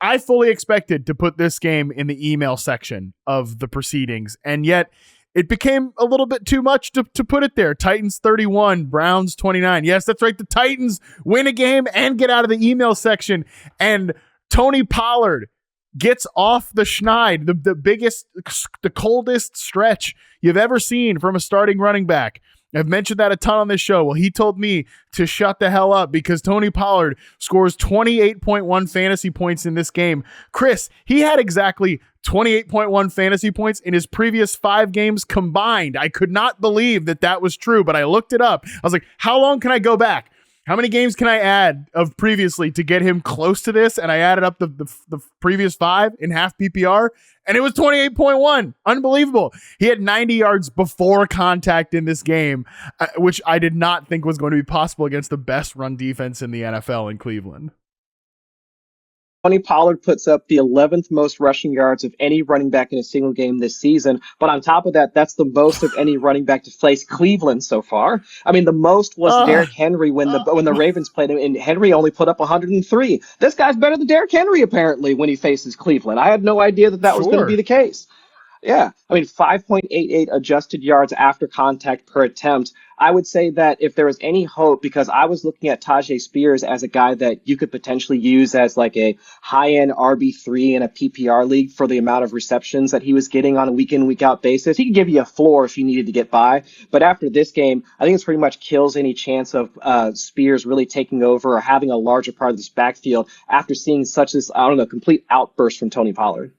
I fully expected to put this game in the email section of the proceedings, and yet it became a little bit too much to put it there. Titans 31, Browns 29. Yes, that's right. The Titans win a game and get out of the email section, and Tony Pollard gets off the schneid, the biggest, the coldest stretch you've ever seen from a starting running back. I've mentioned that a ton on this show. Well, he told me to shut the hell up because Tony Pollard scores 28.1 fantasy points in this game. Chris, he had exactly 28.1 fantasy points in his previous 5 games combined. I could not believe that was true, but I looked it up. I was like, how long can I go back? How many games can I add of previously to get him close to this? And I added up the previous 5 in half PPR, and it was 28.1. Unbelievable. He had 90 yards before contact in this game, which I did not think was going to be possible against the best run defense in the NFL in Cleveland. Tony Pollard puts up the 11th most rushing yards of any running back in a single game this season. But on top of that, that's the most of any running back to face Cleveland so far. I mean, the most was Derrick Henry when the Ravens played him, and Henry only put up 103. This guy's better than Derrick Henry, apparently, when he faces Cleveland. I had no idea that was going to be the case. Yeah, I mean, 5.88 adjusted yards after contact per attempt. I would say that if there was any hope, because I was looking at Tajay Spears as a guy that you could potentially use as like a high-end RB3 in a PPR league for the amount of receptions that he was getting on a week-in, week-out basis. He could give you a floor if you needed to get by. But after this game, I think it's pretty much kills any chance of Spears really taking over or having a larger part of this backfield after seeing such this, complete outburst from Tony Pollard.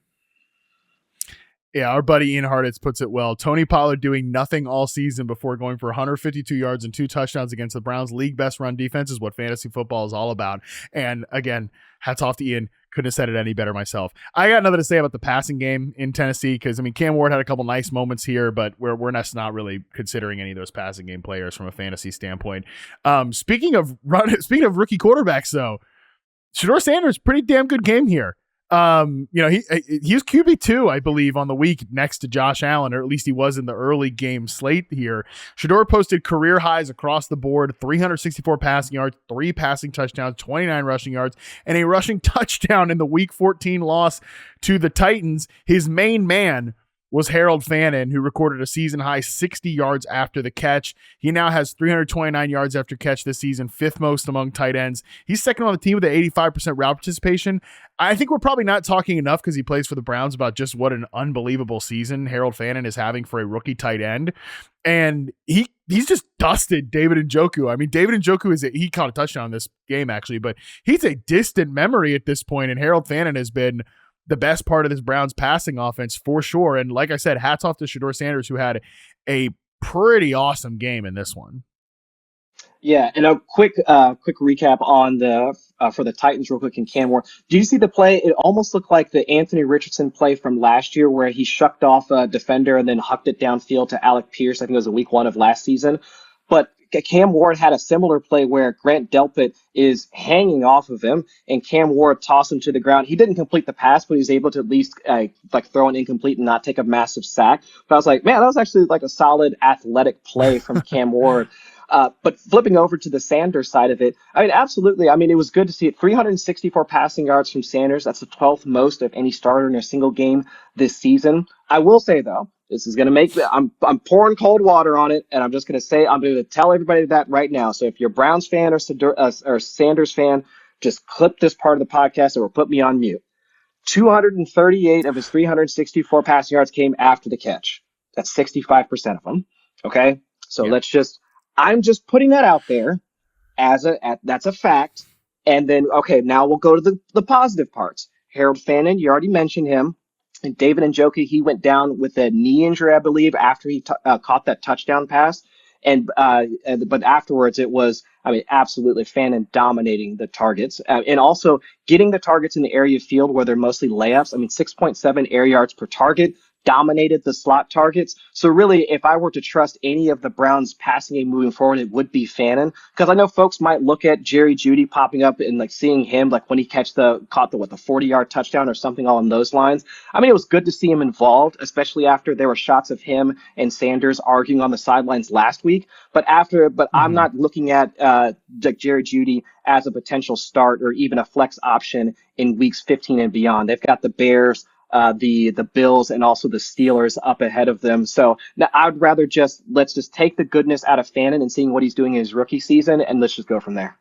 Yeah, our buddy Ian Hartitz puts it well. Tony Pollard doing nothing all season before going for 152 yards and 2 touchdowns against the Browns' league best run defense is what fantasy football is all about. And again, hats off to Ian. Couldn't have said it any better myself. I got nothing to say about the passing game in Tennessee because, I mean, Cam Ward had a couple nice moments here, but we're not really considering any of those passing game players from a fantasy standpoint. Speaking of rookie quarterbacks, though, Shedeur Sanders, pretty damn good game here. He was QB2, I believe, on the week next to Josh Allen, or at least he was in the early game slate here. Shedeur posted career highs across the board, 364 passing yards, 3 passing touchdowns, 29 rushing yards, and a rushing touchdown in the week 14 loss to the Titans. His main man was Harold Fannin, who recorded a season-high 60 yards after the catch. He now has 329 yards after catch this season, 5th most among tight ends. He's second on the team with an 85% route participation. I think we're probably not talking enough because he plays for the Browns about just what an unbelievable season Harold Fannin is having for a rookie tight end. And he's just dusted David Njoku. I mean, David Njoku he caught a touchdown in this game, actually, but he's a distant memory at this point, and Harold Fannin has been the best part of this Browns passing offense for sure. And like I said, hats off to Shedeur Sanders, who had a pretty awesome game in this one. Yeah, and a quick recap on for the Titans real quick in Cam Ward. Do you see the play? It almost looked like the Anthony Richardson play from last year where he shucked off a defender and then hucked it downfield to Alec Pierce. I think it was week 1 of last season. But Cam Ward had a similar play where Grant Delpit is hanging off of him, and Cam Ward tossed him to the ground. He didn't complete the pass, but he was able to at least throw an incomplete and not take a massive sack. But I was like, man, that was actually like a solid athletic play from Cam Ward. But flipping over to the Sanders side of it, I mean, absolutely. I mean, it was good to see it. 364 passing yards from Sanders. That's the 12th most of any starter in a single game this season. I will say, though, this is going to make I'm pouring cold water on it, and I'm just going to tell everybody that right now. So if you're a Browns fan or Sanders fan, just clip this part of the podcast or put me on mute. 238 of his 364 passing yards came after the catch. That's 65% of them. Okay, so I'm just putting that out there that's a fact. And then now we'll go to the positive parts. Harold Fannin, you already mentioned him. And David Njoku, he went down with a knee injury, I believe, after he caught that touchdown pass. But afterwards, it was, absolutely Fannin dominating the targets and also getting the targets in the area of field where they're mostly layups. 6.7 air yards per target, dominated the slot targets. So really, if I were to trust any of the Browns passing game moving forward, it would be Fannin. Because I know folks might look at Jerry Jeudy popping up and like seeing him like when he caught the 40-yard touchdown or something along those lines. I mean, it was good to see him involved, especially after there were shots of him and Sanders arguing on the sidelines last week. But I'm not looking at Jerry Jeudy as a potential start or even a flex option in weeks 15 and beyond. They've got the Bears, the Bills, and also the Steelers up ahead of them. So now I'd rather let's just take the goodness out of Fannin and seeing what he's doing in his rookie season, and let's just go from there.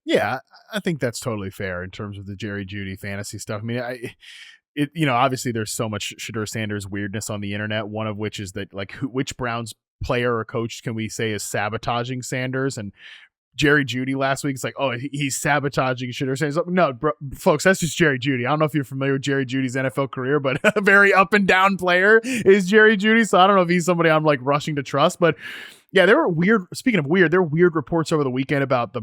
Yeah, I think that's totally fair in terms of the Jerry Jeudy fantasy stuff. I mean, obviously there's so much Shedeur Sanders weirdness on the internet. One of which is that like which Browns player or coach can we say is sabotaging Sanders? And Jerry Jeudy last week, it's like, oh, he's sabotaging Shedeur Sanders. No, bro, folks, that's just Jerry Jeudy. I don't know if you're familiar with Jerry Judy's NFL career, but a very up and down player is Jerry Jeudy. So I don't know if he's somebody I'm like rushing to trust. But yeah, there were weird reports over the weekend about the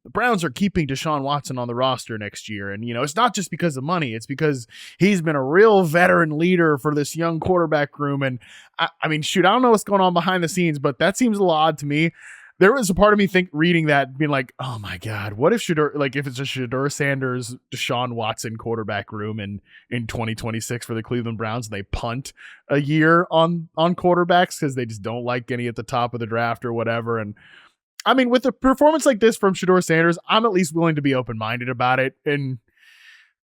Browns are keeping Deshaun Watson on the roster next year. And, it's not just because of money. It's because he's been a real veteran leader for this young quarterback room. And I mean, shoot, I don't know what's going on behind the scenes, but that seems a little odd to me. There was a part of me reading that being like, oh my God, what if if it's a Shedeur Sanders, Deshaun Watson quarterback room in 2026 for the Cleveland Browns and they punt a year on quarterbacks because they just don't like any at the top of the draft or whatever. And I mean, with a performance like this from Shedeur Sanders, I'm at least willing to be open-minded about it. And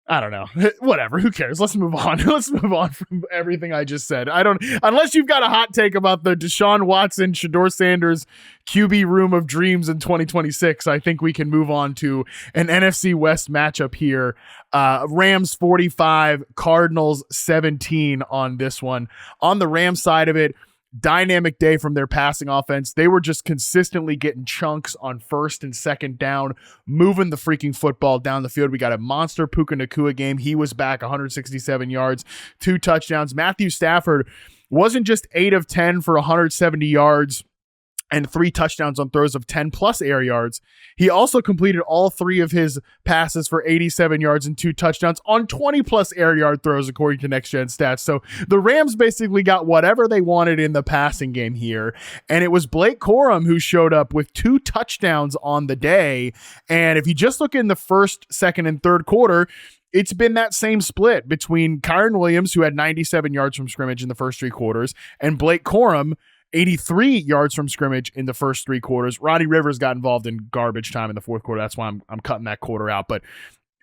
I don't know, whatever, who cares? Let's move on. Let's move on from everything I just said. Unless you've got a hot take about the Deshaun Watson, Shedeur Sanders QB room of dreams in 2026, I think we can move on to an NFC West matchup here. Rams 45, Cardinals 17 on this one. On the Rams side of it, dynamic day from their passing offense. They were just consistently getting chunks on first and second down, moving the freaking football down the field. We got a monster Puka Nacua game. He was back 167 yards, 2 touchdowns. Matthew Stafford wasn't just 8 of 10 for 170 yards and 3 touchdowns on throws of 10 plus air yards. He also completed all 3 of his passes for 87 yards and 2 touchdowns on 20 plus air yard throws, according to Next Gen Stats. So the Rams basically got whatever they wanted in the passing game here. And it was Blake Corum who showed up with 2 touchdowns on the day. And if you just look in the first, second, and third quarter, it's been that same split between Kyren Williams, who had 97 yards from scrimmage in the first 3 quarters, and Blake Corum, 83 yards from scrimmage in the first 3 quarters. Roddy Rivers got involved in garbage time in the fourth quarter. That's why I'm cutting that quarter out. But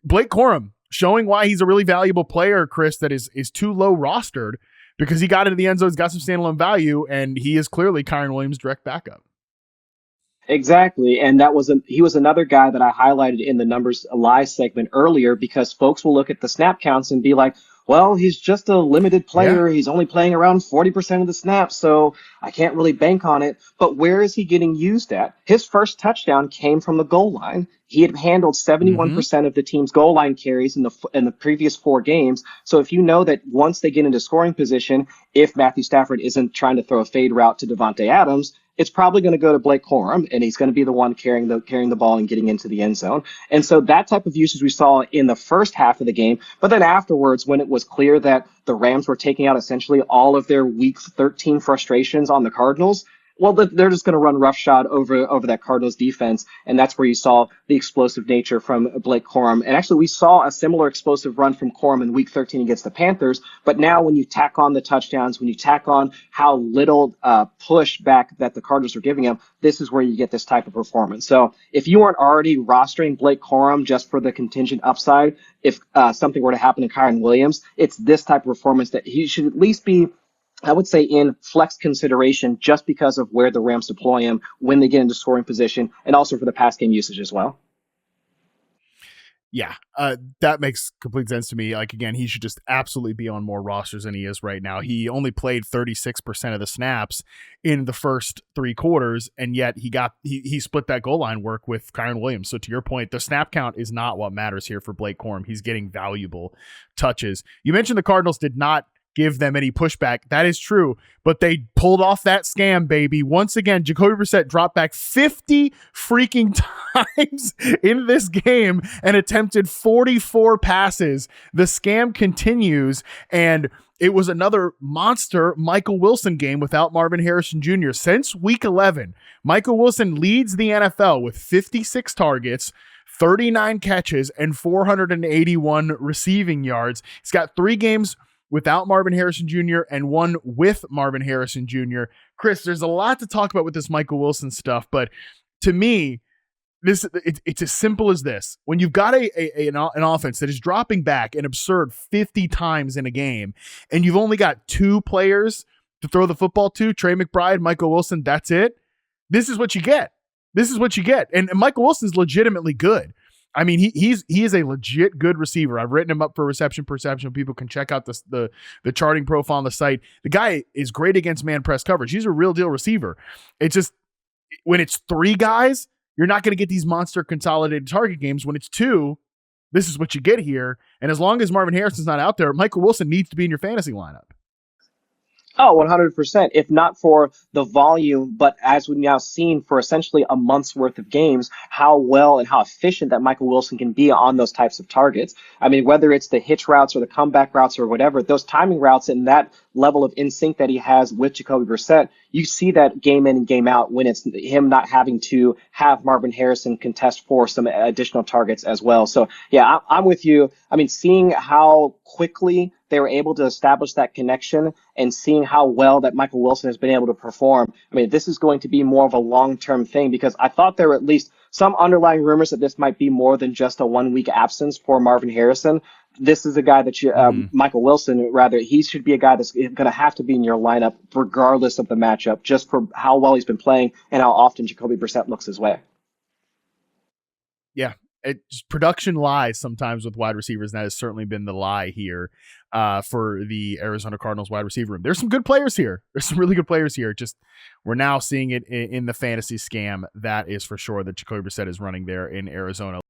Blake Corum showing why he's a really valuable player, Chris, that is too low rostered because he got into the end zone, he's got some standalone value, and he is clearly Kyren Williams' direct backup. Exactly. And he was another guy that I highlighted in the numbers live segment earlier because folks will look at the snap counts and be like, well, he's just a limited player. Yeah. He's only playing around 40% of the snaps, so I can't really bank on it. But where is he getting used at? His first touchdown came from the goal line. He had handled 71% of the team's goal line carries in the previous 4 games. So if you know that once they get into scoring position, if Matthew Stafford isn't trying to throw a fade route to Devontae Adams, it's probably going to go to Blake Corum, and he's going to be the one carrying the ball and getting into the end zone. And so that type of usage we saw in the first half of the game. But then afterwards, when it was clear that the Rams were taking out essentially all of their Week 13 frustrations on the Cardinals, well, they're just going to run roughshod over that Cardinals defense, and that's where you saw the explosive nature from Blake Corum. And actually, we saw a similar explosive run from Corum in Week 13 against the Panthers, but now when you tack on the touchdowns, when you tack on how little push back that the Cardinals are giving him, this is where you get this type of performance. So if you weren't already rostering Blake Corum just for the contingent upside, if something were to happen to Kyren Williams, it's this type of performance that he should at least be, I would say, in flex consideration just because of where the Rams deploy him when they get into scoring position and also for the pass game usage as well. Yeah, that makes complete sense to me. Like, again, he should just absolutely be on more rosters than he is right now. He only played 36% of the snaps in the first 3 quarters, and yet he split that goal line work with Kyren Williams. So to your point, the snap count is not what matters here for Blake Corum. He's getting valuable touches. You mentioned the Cardinals did not give them any pushback. That is true, but they pulled off that scam, baby. Once again, Jacoby Brissett dropped back 50 freaking times in this game and attempted 44 passes. The scam continues, and it was another monster Michael Wilson game without Marvin Harrison Jr. Since week 11, Michael Wilson leads the NFL with 56 targets, 39 catches, and 481 receiving yards. He's got 3 games without Marvin Harrison Jr. and 1 with Marvin Harrison Jr. Chris, there's a lot to talk about with this Michael Wilson stuff, but to me, it's as simple as this. When you've got an offense that is dropping back an absurd 50 times in a game, and you've only got 2 players to throw the football to, Trey McBride, Michael Wilson, that's it. This is what you get. This is what you get. And Michael Wilson's legitimately good. I mean, he is a legit good receiver. I've written him up for reception perception. People can check out the charting profile on the site. The guy is great against man press coverage. He's a real deal receiver. It's just when it's 3 guys, you're not going to get these monster consolidated target games. When it's 2, this is what you get here. And as long as Marvin Harrison's not out there, Michael Wilson needs to be in your fantasy lineup. Oh, 100%. If not for the volume, but as we've now seen for essentially a month's worth of games, how well and how efficient that Michael Wilson can be on those types of targets. I mean, whether it's the hitch routes or the comeback routes or whatever, those timing routes and that level of in sync that he has with Jacoby Brissett, you see that game in and game out when it's him not having to have Marvin Harrison contest for some additional targets as well. So, yeah, I'm with you. I mean, seeing how quickly they were able to establish that connection and seeing how well that Michael Wilson has been able to perform. I mean, this is going to be more of a long-term thing because I thought there were at least some underlying rumors that this might be more than just a 1-week absence for Marvin Harrison. This is a guy that you, Michael Wilson, rather, he should be a guy that's going to have to be in your lineup regardless of the matchup, just for how well he's been playing and how often Jacoby Brissett looks his way. Yeah. Production lies sometimes with wide receivers, and that has certainly been the lie here for the Arizona Cardinals wide receiver room. There's some good players here. There's some really good players here. Just we're now seeing it in the fantasy scam. That is for sure that Jacoby Brissett is running there in Arizona.